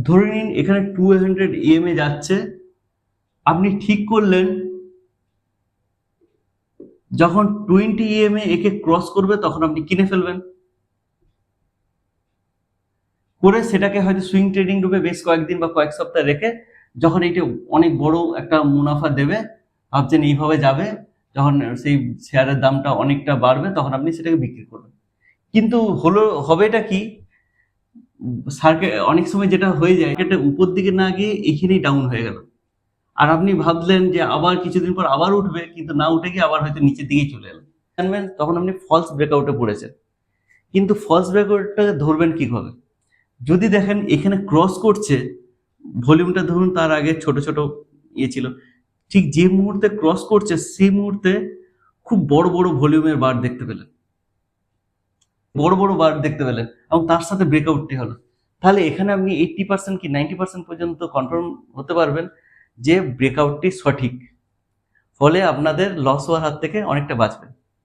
ধরে নিন এখানে 200 EMA যাচ্ছে, আপনি ঠিক করলেন যখন 20 EMA একে ক্রস করবে তখন আপনি কিনে ফেলবেন, করে সেটাকে হয়তো সুইং ট্রেডিং রূপে বেশ কয়েকদিন বা কয়েক সপ্তাহ রেখে যখন এইটা অনেক বড় একটা মুনাফা দেবে, ভাবছেন এইভাবে যাবে, যখন সেই শেয়ারের দামটা অনেকটা বাড়বে তখন আপনি সেটাকে বিক্রি করবেন। কিন্তু হবেটা কি, অনেক সময় যেটা হয়ে যায় এটা উপর দিকে না গিয়ে এখানেই ডাউন হয়ে গেল, আর আপনি ভাবলেন যে আবার কিছুদিন পর আবার উঠবে, কিন্তু না উঠে গিয়ে আবার হয়তো নিচের দিকেই চলে এলো, জানবেন তখন আপনি ফলস ব্রেকআউটে পড়েছেন। কিন্তু ফলস ব্রেকআউটটাকে ধরবেন কিভাবে? যদি দেখেন এখানে ক্রস করছে, ভলিউমটা ধরুন তার আগে ছোট ছোট ছিল, ঠিক যে মুহূর্তে ক্রস করছে সেই মুহূর্তে খুব বড় বড় ভলিউমের বার দেখতে পেলেন, এবং তার সাথে ব্রেকআউটটি হলো, তাহলে এখানে আপনি 80% কি 90% পর্যন্ত কনফার্ম হতে পারবেন যে ব্রেকআউটটি সঠিক, ফলে আপনাদের লস হওয়ার হাত থেকে অনেকটা বাঁচবেন।